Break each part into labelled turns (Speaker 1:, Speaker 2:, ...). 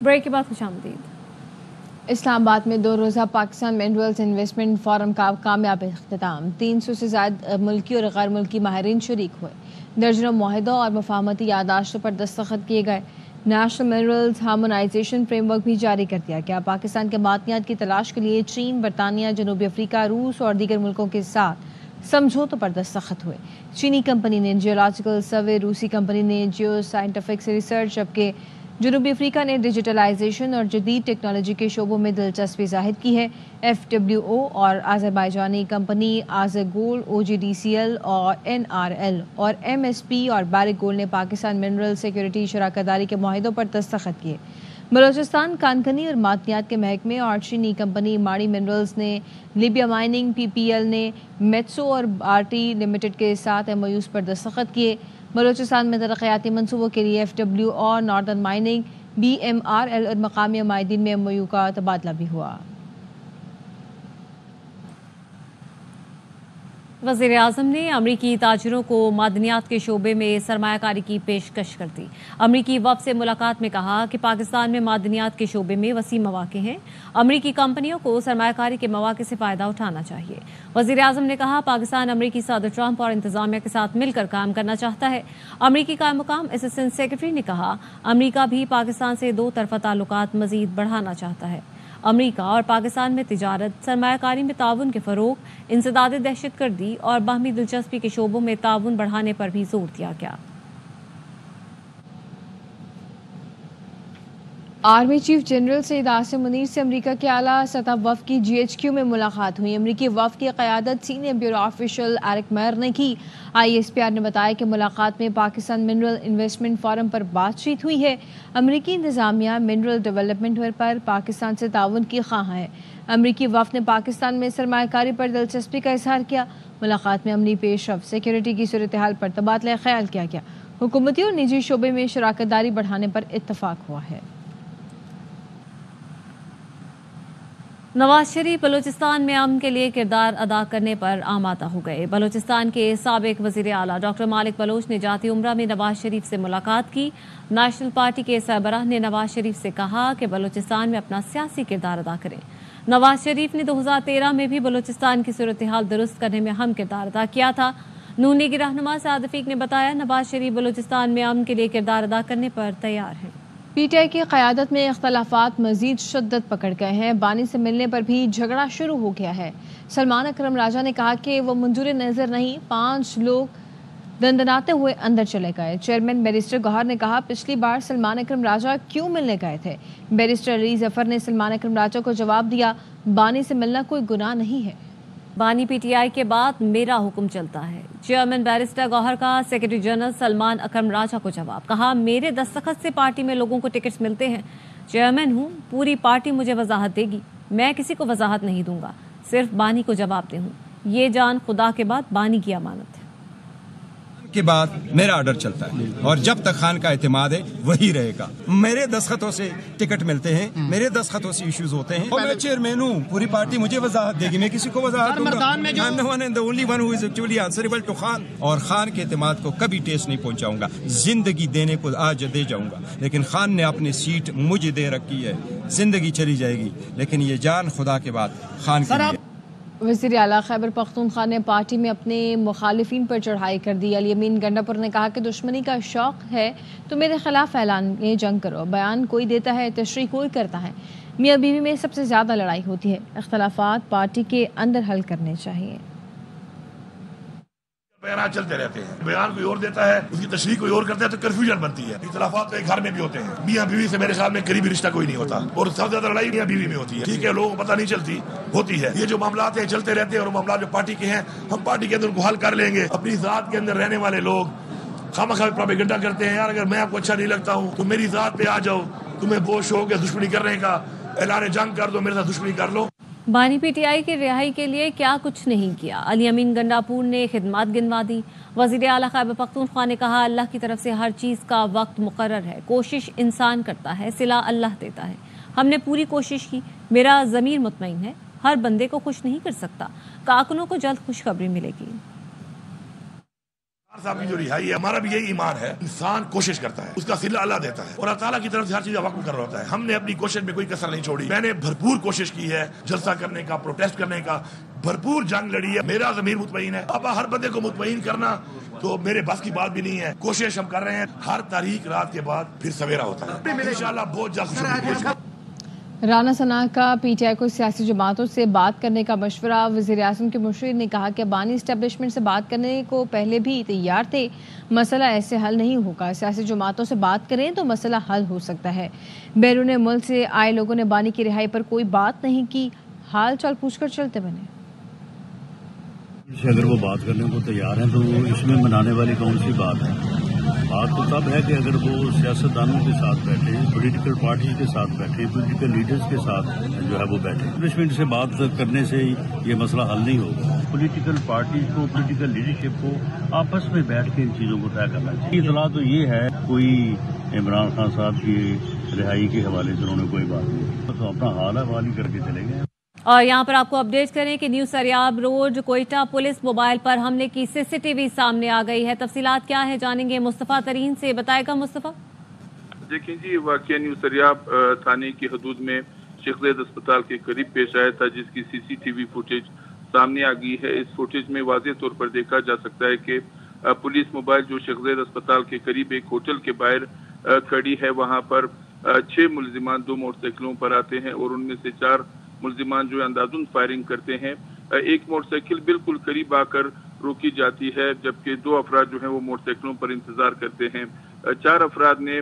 Speaker 1: Break के बाद खुशामदीद।
Speaker 2: इस्लामाबाद में 2 रोज़ा पाकिस्तान मिनरल्स इन्वेस्टमेंट फोरम का कामयाब इख्तिताम। 300 से ज़्यादा मुल्की और गैर मुल्की माहिरीन शरीक हुए। दर्जनों मुआहदों और मफाहमती यादाश्तों पर दस्तखत किए गए। नेशनल मिनरल्स हार्मोनाइजेशन फ्रेमवर्क भी जारी कर दिया गया। पाकिस्तान के मादनियात की तलाश के लिए चीन, बरतानिया, जनूबी अफ्रीका, रूस और दीगर मुल्कों के साथ समझौतों पर दस्तखत हुए। चीनी कंपनी ने जियोलॉजिकल सर्वे, रूसी कंपनी ने जियो साइंटिफिक रिसर्च, जबकि जनूबी अफ्रीका ने डिजिटलाइजेशन और जदीद टेक्नोलॉजी के शोबों में दिलचस्पी जाहिर की है। FWO और आज़रबाईजानी कंपनी आज़रगोल्ड, OGDCL और NRL और MSP और बारिक गोल्ड ने पाकिस्तान मिनरल सिक्योरिटी शराकतदारी के मुआहिदों पर दस्तखत किए। बलोचिस्तान कानकनी और मादनियात के महकमे और चीनी कंपनी माड़ी मिनरल्स ने, लीबिया माइनिंग PPL ने मेट्सो और RT लिमिटेड के साथ MOUs पर दस्तखत किए। बलोचिस्तान में तरक्याती मंसूबों के लिए FWO और नॉर्दर्न माइनिंग, BMRL और मकामी माहिदीन में MOU का तबादला भी हुआ।
Speaker 1: वज़ीर आज़म ने अमरीकी ताजिरों को मादनियात के शोबे में सरमायाकारी की पेशकश कर दी। अमरीकी वफ़द से मुलाकात में कहा कि पाकिस्तान में मादनियात के शोबे में वसी मौक़े हैं। अमरीकी कंपनियों को सरमायाकारी के मौक़े से फ़ायदा उठाना चाहिए। वज़ीर आज़म ने कहा, पाकिस्तान अमरीकी सदर ट्रंप और इंतज़ामिया के साथ मिलकर काम करना चाहता है। अमरीकी क़ायम-मक़ाम असिस्टेंट सेक्रेटरी ने कहा, अमरीका भी पाकिस्तान से दो तरफ़ा ताल्लुकात मज़ीद बढ़ाना चाहता है। अमरीका और पाकिस्तान में तिजारत, सरमायाकारी में ताउन के फ़रोग़, इंसदाद दहशतगर्दी और बाहमी दिलचस्पी के शोबों में ताउन बढ़ाने पर भी जोर दिया गया।
Speaker 2: Army chief general Saeed Asim Munir से अमरीका के आला सतह वफ़द की GHQ में मुलाकात हुई। अमरीकी वफ़द की क़यादत senior bureau official Eric Maihar ने की। ISPR ने बताया कि मुलाकात में पाकिस्तान मिनरल इन्वेस्टमेंट फोरम पर बातचीत हुई है। अमरीकी इंतज़ामिया मिनरल डेवलपमेंट पर पाकिस्तान से ताउन की ख़्वाह है। अमरीकी वफ़द ने पाकिस्तान में सरमायाकारी पर दिलचस्पी का इजहार किया। मुलाकात में अमनी पेशरफ, सिक्योरिटी की सूरत हाल पर तबादला ख्याल किया गया। हुकूमती और निजी शोबे में शराकतदारी बढ़ाने पर इत्तफाक हुआ है।
Speaker 1: नवाज शरीफ बलूचिस्तान में अमन के लिए किरदार अदा करने पर आमादा हो गए। बलूचिस्तान के साबिक वज़ीर आला डॉक्टर मालिक बलोच ने जाती उम्रा में नवाज शरीफ से मुलाकात की। नेशनल पार्टी के सरबराह ने नवाज शरीफ से कहा कि बलूचिस्तान में अपना सियासी किरदार अदा करें। नवाज शरीफ ने 2013 में भी बलूचिस्तान की सूरत हाल दुरुस्त करने में अहम किरदार अदा किया था। नून लीग रहनुमा साद रफीक ने बताया, नवाज शरीफ बलूचिस्तान में अमन के लिए किरदार अदा करने पर तैयार हैं।
Speaker 2: PTI की क़यादत में इख्तलाफात मजीद शिद्दत पकड़ गए हैं। बानी से मिलने पर भी झगड़ा शुरू हो गया है। सलमान अकरम राजा ने कहा कि वो मंजूर नज़र नहीं, 5 लोग दंदनाते हुए अंदर चले गए। चेयरमैन बैरिस्टर गौहर ने कहा, पिछली बार सलमान अकरम राजा क्यों मिलने गए थे? बैरिस्टर अली जफर ने सलमान अकरम राजा को जवाब दिया, बानी से मिलना कोई गुनाह नहीं है।
Speaker 1: बानी PTI के बाद मेरा हुक्म चलता है। चेयरमैन बैरिस्टर गौहर का सेक्रेटरी जनरल सलमान अकरम राजा को जवाब, कहा, मेरे दस्तखत से पार्टी में लोगों को टिकट्स मिलते हैं। चेयरमैन हूँ, पूरी पार्टी मुझे वजाहत देगी, मैं किसी को वजाहत नहीं दूंगा, सिर्फ बानी को जवाब दे हूँ। ये जान खुदा के बाद बानी की अमानत है।
Speaker 3: के बाद मेरा ऑर्डर चलता है और जब तक खान का एतमाद है वही रहेगा। मेरे दस्तखतों से टिकट मिलते हैं, मेरे दस्तखतों से इश्यूज होते हैं और मैं चेयरमैन हूँ, पूरी पार्टी मुझे वजाहत देगी, मैं किसी को वजाहत दूंगा। खान और खान के एतमाद को कभी टेस्ट नहीं पहुँचाऊंगा। जिंदगी देने को आज दे जाऊंगा, लेकिन खान ने अपनी सीट मुझे दे रखी है। जिंदगी चली जाएगी, लेकिन ये जान खुदा के बाद खान के लिए।
Speaker 2: वज़ीर आला खैबर पख्तूनख्वा ने पार्टी में अपने मुखालिफिन पर चढ़ाई कर दी। अली-अमीन गंडापुर ने कहा कि दुश्मनी का शौक है तो मेरे खिलाफ ऐलान जंग करो। बयान कोई देता है, तशरीह कोई करता है। मियाँ बीवी में सबसे ज़्यादा लड़ाई होती है। इख्तलाफात पार्टी के अंदर हल करने चाहिए।
Speaker 4: बयान चलते रहते हैं, बयान कोई और देता है, उसकी तशरीह कोई और करता है, तो कंफ्यूजन बनती है। इख्तलाफात तो एक घर में भी होते हैं। मियाँ बीवी से मेरे ख्याल में करीबी रिश्ता कोई नहीं होता और सबसे ज्यादा लड़ाई मियाँ बीवी में होती है। ठीक है, लोगों को पता नहीं चलती, होती है। ये जो मामला हैं चलते रहते हैं और मामला जो पार्टी के हैं, हम पार्टी के अंदर उनको हल कर लेंगे। अपनी जात के अंदर रहने वाले लोग खामखा प्रोपेगेंडा करते हैं, यार अगर मैं आपको अच्छा नहीं लगता हूँ तो मेरी जात पे आ जाओ, तुम्हें बहुत शौक है दुश्मनी करने का, ऐलान जंग कर दो, मेरे साथ दुश्मनी कर लो।
Speaker 1: बानी PTI की रिहाई के लिए क्या कुछ नहीं किया। अली-अमीन गंडापुर ने खिदमत गिनवा दी। वज़ीर आला खैबर पख्तूनख्वा ने कहा, अल्लाह की तरफ से हर चीज़ का वक्त मुकर्रर है। कोशिश इंसान करता है, सिला अल्लाह देता है। हमने पूरी कोशिश की। मेरा ज़मीर मुतमईन है, हर बंदे को खुश नहीं कर सकता। कारकुनों को जल्द खुशखबरी मिलेगी।
Speaker 4: صاحب کی جو رہائی ہے، ہمارا بھی یہی ایمان ہے، انسان کوشش کرتا ہے، اس کا صلہ اللہ دیتا ہے، اور اللہ تعالیٰ کی طرف سے ہر چیز وقف کر رہا ہوتا ہے۔ ہم نے اپنی کوشش میں کوئی کسر نہیں چھوڑی، میں نے بھرپور کوشش کی ہے، جلسہ کرنے کا، پروٹیسٹ کرنے کا، بھرپور جنگ لڑی ہے، میرا ضمیر مطمئن ہے۔ اب ہر بندے کو مطمئن کرنا تو میرے بس کی بات بھی نہیں ہے، کوشش ہم کر رہے ہیں، ہر تاریخ رات کے بعد پھر سویرا ہوتا ہے، انشاءاللہ بہت جلد۔
Speaker 2: رانا ثنا کا پی ٹی آئی کو سیاسی جماعتوں سے بات کرنے کا مشورہ۔ وزیر اعظم کے مشیر نے کہا کہ بانی اسٹیبلشمنٹ سے بات کرنے کو پہلے بھی تیار تھے، مسئلہ ایسے حل نہیں ہوگا، سیاسی جماعتوں سے بات کریں تو مسئلہ حل ہو سکتا ہے۔ بیرون ملک سے آئے لوگوں نے بانی کی رہائی پر کوئی بات نہیں کی، حال چال پوچھ کر چلتے بنے۔
Speaker 5: اگر وہ بات کرنے کو تیار ہیں تو اس میں منانے والی کون سی بات ہے؟ بات تو تب ہے کہ اگر وہ سیاستدانوں کے ساتھ بیٹھے، پولیٹیکل پارٹیز کے ساتھ بیٹھے، پولیٹیکل لیڈرز کے ساتھ جو ہے وہ بیٹھے۔ اسٹیبلشمنٹ سے بات کرنے سے یہ مسئلہ حل نہیں ہوگا۔ پولیٹیکل پارٹیز کو، پولیٹیکل لیڈرشپ کو آپس میں بیٹھ کے ان چیزوں کو طے کرنا چاہیے۔ اطلاع تو یہ ہے کوئی عمران خان صاحب کی رہائی کے حوالے سے انہوں نے کوئی بات نہیں، تو اپنا حال حوالہ کر کے چلے گئے۔
Speaker 1: اور یہاں پر آپ کو اپڈیٹ کریں کہ new Sariab road Quetta police mobile پر حملے کی CCTV سامنے آ گئی ہے۔ تفصیلات کیا ہے جانیں گے مصطفیٰ ترین سے، بتائے گا مصطفیٰ۔
Speaker 6: دیکھیں جی، واقعہ نیو سریاب تھانے کی حدود میں شیخ زید اسپتال کے قریب پیش آیا تھا، جس کی CCTV فوٹیج سامنے آ گئی ہے۔ اس فوٹیج میں واضح طور پر دیکھا جا سکتا ہے کہ پولیس موبائل جو شیخ زید اسپتال کے قریب ایک ہوٹل کے باہر کھڑی ہے، وہاں پر 6 ملزمان 2 موٹر سائیکلوں پر آتے ہیں، اور ان میں سے 4 ملزمان جو اندھادھند فائرنگ کرتے ہیں۔ ایک موٹر سائیکل بالکل قریب آ کر روکی جاتی ہے، جبکہ 2 افراد جو ہیں وہ موٹر سائیکلوں پر انتظار کرتے ہیں۔ 4 افراد نے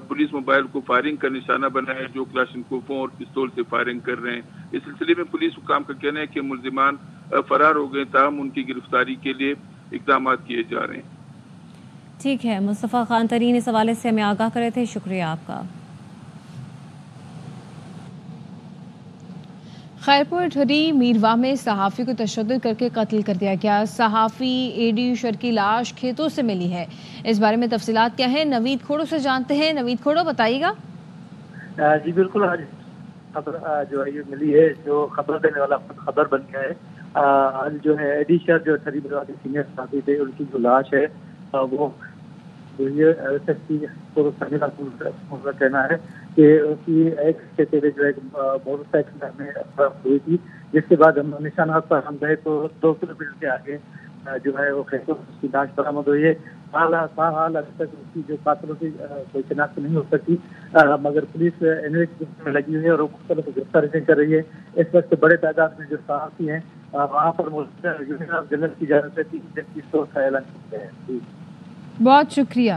Speaker 6: پولیس موبائل کو فائرنگ کا نشانہ بنایا، جو کلاشنکوفوں اور پستول سے فائرنگ کر رہے ہیں۔ اس سلسلے میں پولیس حکام کا کہنا ہے کہ ملزمان فرار ہو گئے، تاہم ان کی گرفتاری کے لیے اقدامات کیے جا رہے ہیں۔
Speaker 1: ٹھیک ہے، مصطفیٰ خان ترین اس حوالے سے ہمیں آگاہ کرے تھے، شکریہ آپ کا۔
Speaker 2: خیرپور ٹھری میرواہ میں صحافی کو تشدد کر کے قتل کر دیا گیا۔ صحافی AD شر کی لاش کھیتوں سے ملی ہے۔ اس بارے میں تفصیلات کیا ہیں نوید کھوڑو سے جانتے ہیں۔ نوید کھوڑو بتائیے گا۔
Speaker 7: جی بالکل، آج خبر جو ہے یہ ملی ہے، جو خبر دینے والا خبر بن گیا ہے۔ آج جو ہے AD شر جو ٹھری میرواہ کے سینئر صحافی تھے، ان کی جو لاش ہے وہ کا کہنا ہے کہ اس کی ایک سے پہلے جو ہے موٹر سائیکل میں ہوئی تھی، جس کے بعد ہم نشانات پر ہم گئے تو 2 کلومیٹر کے آگے جو ہے وہ کھیتوں اس کی لاش برآمد ہوئی ہے۔ حال ابھی تک اس کی جو قاتلوں کی کوئی شناخت نہیں ہو سکتی، مگر پولیس انویسٹیگیشن میں لگی ہوئی ہے اور وہ مختلف گرفتاریاں کر رہی ہے۔ اس وقت بڑے تعداد میں جو صحافی ہیں وہاں پر یونین آف جرنلسٹ کی اجازت سے 3 دن کی سوگ کا اعلان کیا ہے۔
Speaker 2: بہت شکریہ۔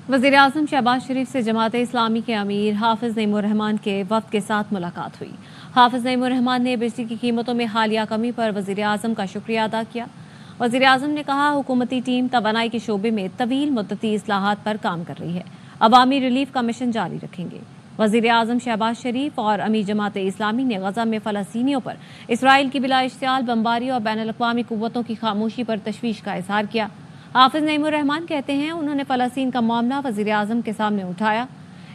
Speaker 1: وزیر اعظم شہباز شریف سے جماعت اسلامی کے امیر حافظ نعیم الرحمان کے وفد کے ساتھ ملاقات ہوئی۔ حافظ نعیم الرحمان نے بجلی کی قیمتوں میں حالیہ کمی پر وزیر اعظم کا شکریہ ادا کیا۔ وزیر اعظم نے کہا حکومتی ٹیم توانائی کے شعبے میں طویل مدتی اصلاحات پر کام کر رہی ہے، عوامی ریلیف کا مشن جاری رکھیں گے۔ وزیر اعظم شہباز شریف اور امیر جماعت اسلامی نے غزہ میں فلسطینیوں پر اسرائیل کی بلا اشتعال بمباری اور بین الاقوامی قوتوں کی خاموشی پر تشویش کا اظہار کیا۔ حافظ نعیم الرحمان کہتے ہیں انہوں نے فلسطین کا معاملہ وزیر اعظم کے سامنے اٹھایا۔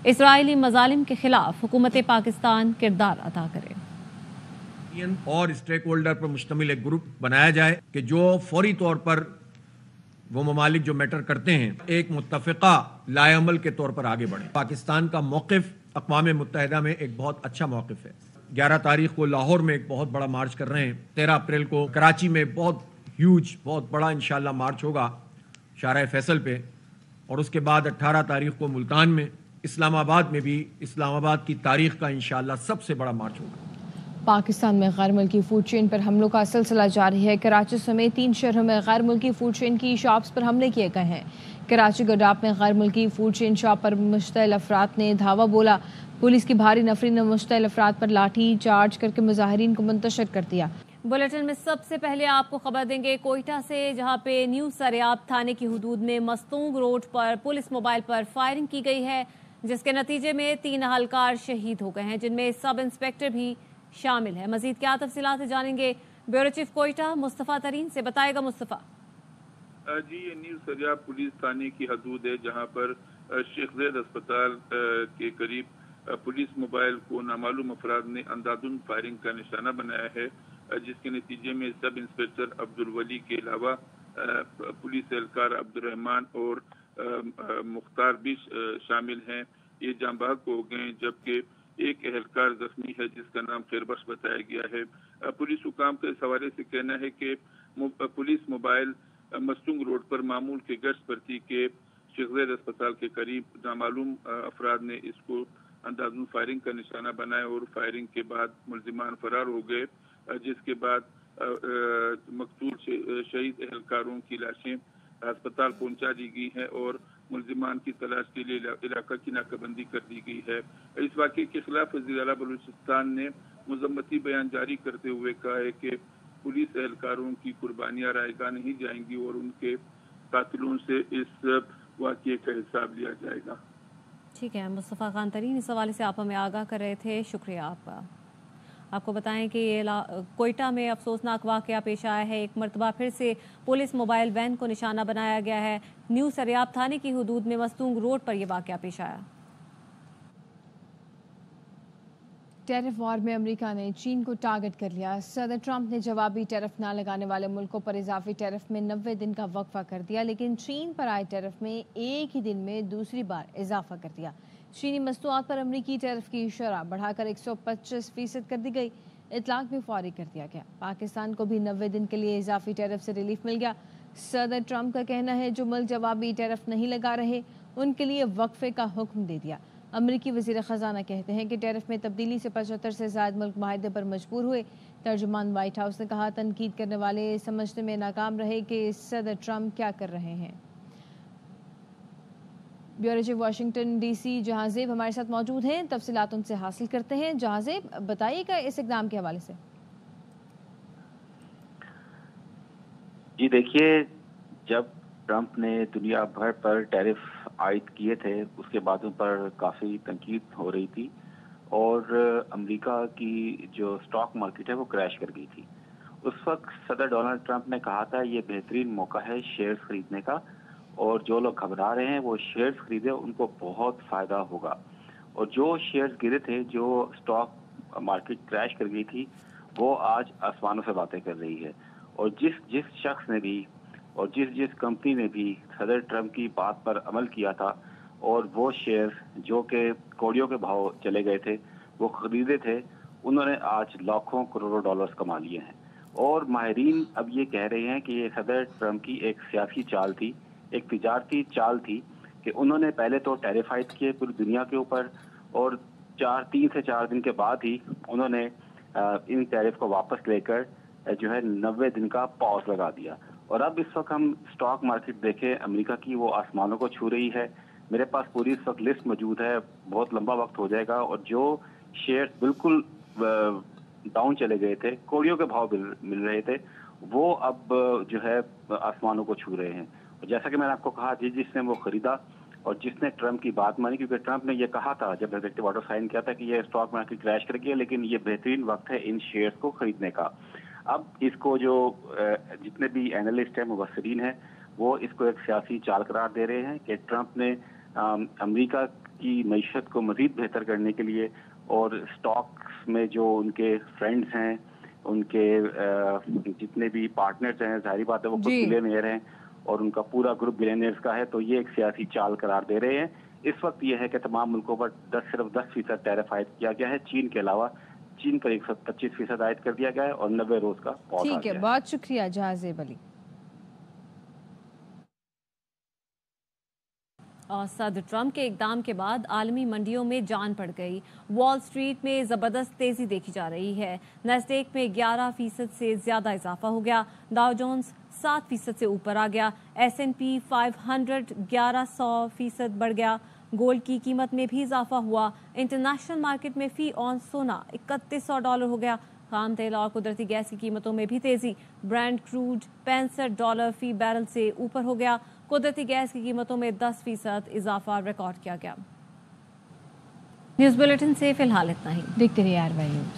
Speaker 1: اسرائیلی مظالم کے خلاف حکومت پاکستان کردار ادا کرے
Speaker 8: اور اسٹیک ہولڈر پر مشتمل ایک گروپ بنایا جائے کہ جو فوری طور پر وہ ممالک جو میٹر کرتے ہیں ایک متفقہ لائے عمل کے طور پر آگے بڑھے۔ پاکستان کا موقف اقوام متحدہ میں ایک بہت اچھا موقف ہے۔ 11 تاریخ کو لاہور میں ایک بہت بڑا مارچ کر رہے ہیں، 13 اپریل کو کراچی میں بہت بڑا انشاءاللہ مارچ ہوگا شارع فیصل پہ، اور اس کے بعد 18 تاریخ کو ملتان میں، اسلام آباد میں بھی اسلام آباد کی تاریخ کا انشاءاللہ سب سے بڑا مارچ ہوگا۔
Speaker 2: پاکستان میں غیر ملکی فوڈ چین پر حملوں کا سلسلہ جاری ہے۔ کراچی سمیت 3 شہروں میں غیر ملکی فوڈ چین کی شاپس پر حملے کیے گئے ہیں۔ کراچی گڈاپ میں غیر ملکی فوڈ چین شاپ پر مشتعل افراد نے دھاوا بولا۔ پولیس کی بھاری نفری نے مشتعل افراد پر لاٹھی چارج کر کے مظاہرین کو منتشر کر دیا۔
Speaker 1: بلیٹن میں سب سے پہلے آپ کو خبر دیں گے کوئٹہ سے، جہاں پہ نیو سریاب تھانے کی حدود میں مستونگ روڈ پر پولیس موبائل پر فائرنگ کی گئی ہے، جس کے نتیجے میں 3 اہلکار شہید ہو گئے ہیں، جن میں سب انسپیکٹر بھی شامل ہے۔ مزید کیا تفصیلات جانیں گے بیورو چیف کوئٹہ مصطفیٰ ترین سے، بتائے گا مصطفیٰ۔
Speaker 6: جی، یہ نیو سریاب پولیس تھانے کی حدود ہے، جہاں پر شیخ زید اسپتال کے قریب پولیس موبائل کو نامعلوم افراد نے اندھادھند فائرنگ کا نشانہ بنایا ہے۔ जिस के नतीजे में सब इंस्पेक्टर अब्दुल वली के अलावा पुलिस एहलकार अब्दुलरहमान और मुख्तार भी शामिल हैं। ये जाँ बहक हो गए, जबकि एक एहलकार जख्मी है जिसका नाम खैरबख्श बताया गया है। पुलिस हुकाम का इस हवाले से कहना है कि पुलिस मोबाइल मस्तूंग रोड पर मामूल के गश्त पर थी कि शेख ज़ैद अस्पताल के करीब नामालूम अफराद ने इसको अंदाज़न फायरिंग का निशाना बनाया और फायरिंग के बाद मुलजिमान फरार हो गए, जिसके बाद मकतूल शहीद एहलकारों की लाशें अस्पताल पहुंचा दी गई हैं और मुलजिमान की तलाश के लिए इलाका की नाकाबंदी कर दी गई है। इस वाक़े के खिलाफ वज़ीर आला बलूचिस्तान ने मज़म्मती बयान जारी करते हुए कहा है कि पुलिस एहलकारों की कुर्बानियां रायगा नहीं जाएंगी और उनके कातिलों से इस वाक़े का हिसाब लिया जाएगा।
Speaker 1: ठीक है, मुस्तफ़ा खान तरीन, इस हवाले से आप हमें आगाह कर रहे थे, शुक्रिया आपका। आपको बताएं कि कोयटा में अफसोसनाक वाक़या पेश आया है। एक मरतबा फिर से पुलिस मोबाइल वैन को निशाना बनाया गया है। न्यू सरियाब थाने की हदूद में मस्तूंग रोड पर यह वाक़या पेश आया।
Speaker 2: टैरिफ वॉर में अमेरिका ने चीन को टारगेट कर लिया। सदर ट्रंप ने जवाबी टैरिफ ना लगाने वाले मुल्कों पर इजाफी टैरिफ में 90 दिन का वक्फा कर दिया, लेकिन चीन पर आए टैरिफ में एक ही दिन में दूसरी बार इजाफा कर दिया। चीनी मस्तूआत पर अमरीकी टैरिफ की शरह बढ़ाकर 125% कर दी गई। इतलाक भी फौरी कर दिया गया। पाकिस्तान को भी 90 दिन के लिए इजाफी टैरिफ से रिलीफ मिल गया। सदर ट्रंप का कहना है जो मुल्क जवाबी टैरिफ नहीं लगा रहे उनके लिए वक्फे का हुक्म दे दिया। अमरीकी वज़ीर ख़जाना कहते हैं कि टैरिफ में तब्दीली से 75 से ज़्यादा मुल्क माहिदे पर मजबूर हुए। तर्जुमान व्हाइट हाउस ने कहा तनकीद करने वाले समझने में नाकाम रहे कि सदर ट्रंप क्या कर रहे हैं। Bureau chief Washington DC Jahanzeb हमारे साथ मौजूद हैं, तफसीलात उनसे हासिल करते हैं। जहांजेब, बताइएगा इस इक़दाम के हवाले से।
Speaker 9: जी देखिए, जब ट्रंप ने दुनिया भर पर टैरिफ आयद किए थे उसके बाद उन पर काफ़ी तनकीद हो रही थी और अमेरिका की जो स्टॉक मार्केट है वो क्रैश कर गई थी। उस वक्त सदर डोनाल्ड ट्रंप ने कहा था ये बेहतरीन मौका है शेयर्स खरीदने का और जो लोग घबरा रहे हैं वो शेयर्स खरीदे, उनको बहुत फ़ायदा होगा। और जो शेयर्स गिरे थे, जो स्टॉक मार्केट क्रैश कर गई थी, वो आज आसमानों से बातें कर रही है। और जिस शख्स ने भी और जिस कंपनी ने भी सदर ट्रंप की बात पर अमल किया था और वो शेयर्स जो कि कौड़ियों के भाव चले गए थे वो खरीदे थे, उन्होंने आज लाखों करोड़ों डॉलर्स कमा लिए हैं। और माहिरीन अब ये कह रहे हैं कि ये सदर ट्रंप की एक सियासी चाल थी, एक तिजारती चाल थी कि उन्होंने पहले तो टैरिफ आयद किए पूरी दुनिया के ऊपर और 3 से 4 दिन के बाद ही उन्होंने इन टैरिफ को वापस लेकर जो है 90 दिन का पॉज लगा दिया। और अब इस वक्त हम स्टॉक मार्केट देखें अमेरिका की, वो आसमानों को छू रही है। मेरे पास पूरी इस वक्त लिस्ट मौजूद है, बहुत लंबा वक्त हो जाएगा। और जो शेयर बिल्कुल डाउन चले गए थे, कौड़ियों के भाव मिल रहे थे, वो अब जो है आसमानों को छू रहे हैं। और जैसा कि मैंने आपको कहा, जिसने वो खरीदा और जिसने ट्रंप की बात मानी, क्योंकि ट्रंप ने ये कहा था जब एग्जीक्यूटिव ऑर्डर साइन किया था कि ये स्टॉक मार्केट क्रैश कर गया, लेकिन ये बेहतरीन वक्त है इन शेयर्स को खरीदने का। अब इसको जो जितने भी एनालिस्ट हैं, मुबस्सिरीन हैं, वो इसको एक सियासी चाल करार दे रहे हैं कि ट्रंप ने अमेरिका की मईशत को मजीद बेहतर करने के लिए और स्टॉक्स में जो उनके फ्रेंड्स हैं, उनके जितने भी पार्टनर्स हैं, जाहिर बात है वो खुद बिलियनियर हैं और उनका पूरा ग्रुप बिलियनियर्स का है, तो ये एक सियासी चाल करार दे रहे हैं। इस वक्त ये है कि तमाम मुल्कों पर सिर्फ 10% टैरिफ आयद किया गया है। चीन के अलावा चीन पर 125% आयद कर दिया गया है और 90 रोज का पॉज आ गया है।
Speaker 2: ठीक है, बहुत शुक्रिया जहांजेब अली।
Speaker 1: और सदर ट्रंप के इकदाम के बाद आलमी मंडियों में जान पड़ गई। वॉल स्ट्रीट में जबरदस्त तेजी देखी जा रही है। नैस्डैक में 11% से ज्यादा इजाफा हो गया। डाउ जोन्स 7% से ऊपर आ गया। S&P 500 1100% बढ़ गया। गोल्ड की कीमत में भी इजाफा हुआ। इंटरनेशनल मार्केट में फी ऑन सोना $3100 हो गया। खाम तेल और कुदरती गैस की कीमतों में भी तेजी। ब्रांड क्रूड $65 फी बैरल से ऊपर हो गया। कुदरती गैस की कीमतों में 10% इजाफा रिकॉर्ड किया गया। न्यूज़ बुलेटिन से फिलहाल इतना ही।
Speaker 2: देखते रहिए RY न्यूज़।